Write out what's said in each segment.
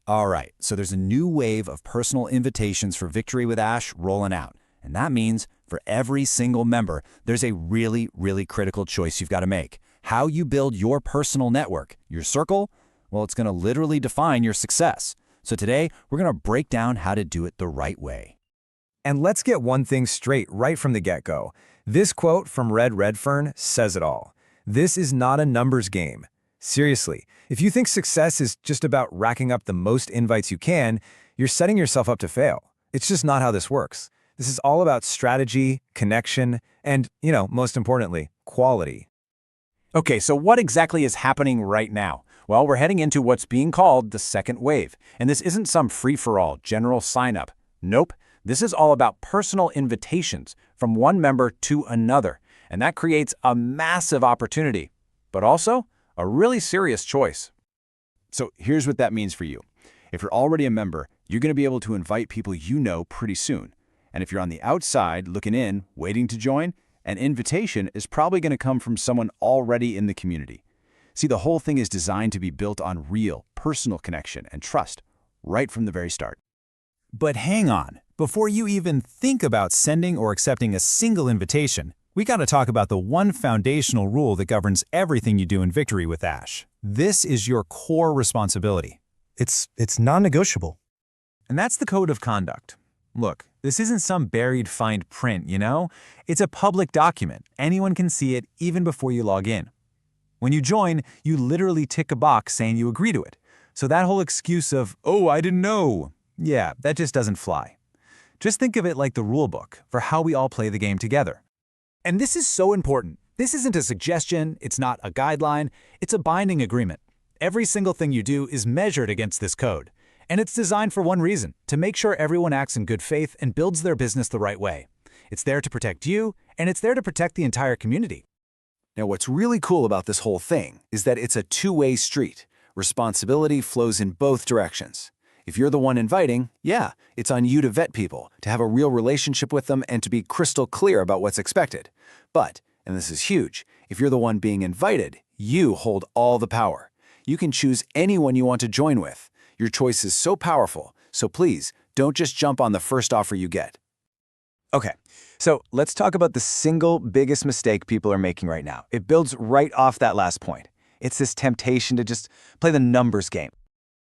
All right, so there's a new wave of personal invitations for Victory with Ash rolling out. And that means for every single member, there's a really, really critical choice you've got to make. How you build your personal network, your circle, well, it's going to literally define your success. So today, we're going to break down how to do it the right way. And let's get one thing straight right from the get-go. This quote from Redfern says it all. This is not a numbers game. Seriously, if you think success is just about racking up the most invites you can, you're setting yourself up to fail. It's just not how this works. This is all about strategy, connection, and, most importantly, quality. Okay, so what exactly is happening right now? Well, we're heading into what's being called the second wave. And this isn't some free-for-all general sign-up. Nope. This is all about personal invitations from one member to another. And that creates a massive opportunity, but also a really serious choice. So here's what that means for you. If you're already a member, you're going to be able to invite people you know pretty soon. And if you're on the outside looking in, waiting to join, an invitation is probably going to come from someone already in the community. See, the whole thing is designed to be built on real, personal connection and trust right from the very start. But hang on. Before you even think about sending or accepting a single invitation, we got to talk about the one foundational rule that governs everything you do in Victory with Ash. This is your core responsibility. It's non-negotiable. And that's the code of conduct. Look, this isn't some buried fine print, It's a public document. Anyone can see it even before you log in. When you join, you literally tick a box saying you agree to it. So that whole excuse of, "Oh, I didn't know," yeah, that just doesn't fly. Just think of it like the rule book for how we all play the game together. And this is so important. This isn't a suggestion, it's not a guideline, it's a binding agreement. Every single thing you do is measured against this code. And it's designed for one reason, to make sure everyone acts in good faith and builds their business the right way. It's there to protect you, and it's there to protect the entire community. Now, what's really cool about this whole thing is that it's a two-way street. Responsibility flows in both directions. If you're the one inviting, yeah, it's on you to vet people, to have a real relationship with them, and to be crystal clear about what's expected. But, and this is huge, if you're the one being invited, you hold all the power. You can choose anyone you want to join with. Your choice is so powerful, so please, don't just jump on the first offer you get. Okay, so let's talk about the single biggest mistake people are making right now. It builds right off that last point. It's this temptation to just play the numbers game.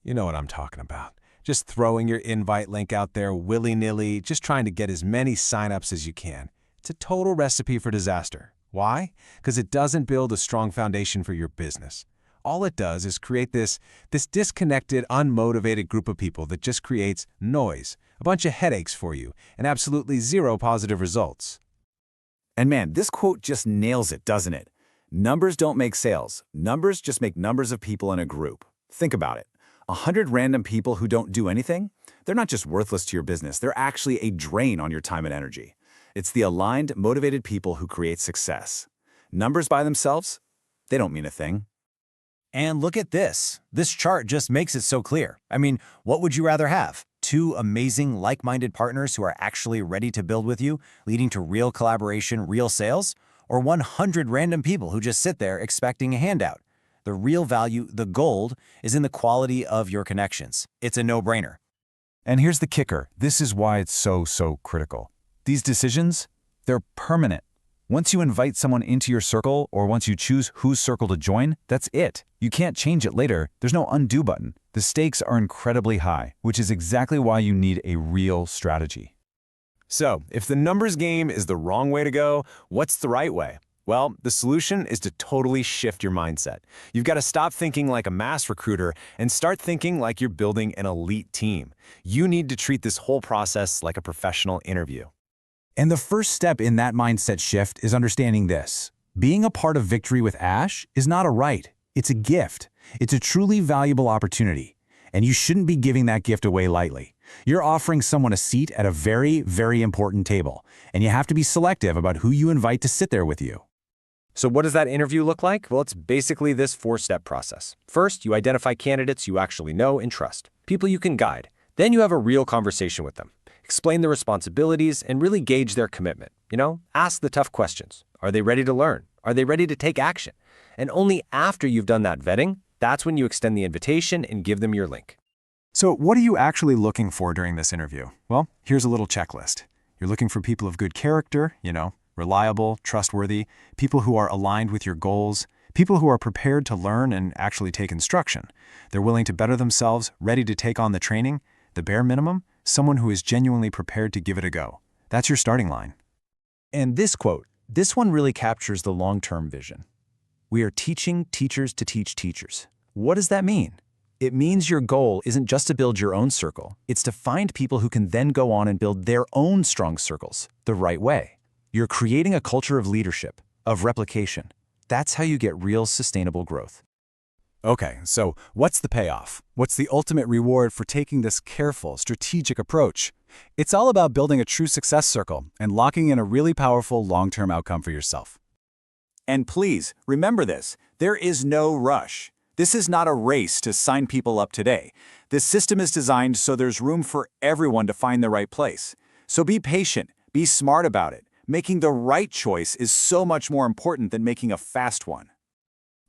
You know what I'm talking about. Just throwing your invite link out there willy-nilly, just trying to get as many signups as you can. It's a total recipe for disaster. Why? Because it doesn't build a strong foundation for your business. All it does is create this disconnected, unmotivated group of people that just creates noise, a bunch of headaches for you, and absolutely zero positive results. And man, this quote just nails it, doesn't it? Numbers don't make sales. Numbers just make numbers of people in a group. Think about it. 100 random people who don't do anything, they're not just worthless to your business, they're actually a drain on your time and energy. It's the aligned, motivated people who create success. Numbers by themselves, they don't mean a thing. And look at this. This chart just makes it so clear. I mean, what would you rather have? Two amazing, like-minded partners who are actually ready to build with you, leading to real collaboration, real sales? Or 100 random people who just sit there expecting a handout? The real value, the gold, is in the quality of your connections. It's a no-brainer. And here's the kicker. This is why it's so critical. These decisions, they're permanent. Once you invite someone into your circle, or once you choose whose circle to join, that's it. You can't change it later. There's no undo button. The stakes are incredibly high, which is exactly why you need a real strategy. So, if the numbers game is the wrong way to go, what's the right way? Well, the solution is to totally shift your mindset. You've got to stop thinking like a mass recruiter and start thinking like you're building an elite team. You need to treat this whole process like a professional interview. And the first step in that mindset shift is understanding this. Being a part of Victory with Ash is not a right. It's a gift. It's a truly valuable opportunity. And you shouldn't be giving that gift away lightly. You're offering someone a seat at a very, very important table. And you have to be selective about who you invite to sit there with you. So what does that interview look like? Well, it's basically this 4-step process. First, you identify candidates you actually know and trust, people you can guide. Then you have a real conversation with them. Explain the responsibilities and really gauge their commitment. Ask the tough questions. Are they ready to learn? Are they ready to take action? And only after you've done that vetting, that's when you extend the invitation and give them your link. So what are you actually looking for during this interview? Well, here's a little checklist. You're looking for people of good character, reliable, trustworthy, people who are aligned with your goals, people who are prepared to learn and actually take instruction. They're willing to better themselves, ready to take on the training. The bare minimum, someone who is genuinely prepared to give it a go. That's your starting line. And this quote, this one really captures the long-term vision. We are teaching teachers to teach teachers. What does that mean? It means your goal isn't just to build your own circle. It's to find people who can then go on and build their own strong circles the right way. You're creating a culture of leadership, of replication. That's how you get real sustainable growth. Okay, so what's the payoff? What's the ultimate reward for taking this careful, strategic approach? It's all about building a true success circle and locking in a really powerful long-term outcome for yourself. And please, remember this, there is no rush. This is not a race to sign people up today. This system is designed so there's room for everyone to find the right place. So be patient, be smart about it. Making the right choice is so much more important than making a fast one.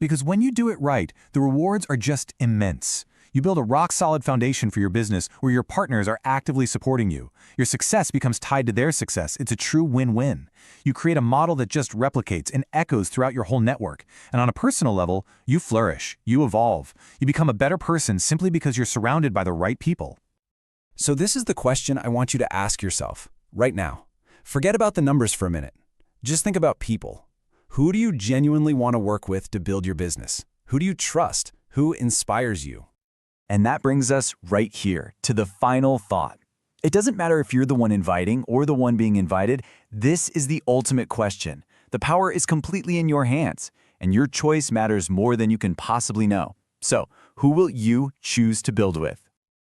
Because when you do it right, the rewards are just immense. You build a rock-solid foundation for your business where your partners are actively supporting you. Your success becomes tied to their success. It's a true win-win. You create a model that just replicates and echoes throughout your whole network. And on a personal level, you flourish, you evolve. You become a better person simply because you're surrounded by the right people. So this is the question I want you to ask yourself right now. Forget about the numbers for a minute. Just think about people. Who do you genuinely want to work with to build your business? Who do you trust? Who inspires you? And that brings us right here to the final thought. It doesn't matter if you're the one inviting or the one being invited. This is the ultimate question. The power is completely in your hands, and your choice matters more than you can possibly know. So, who will you choose to build with?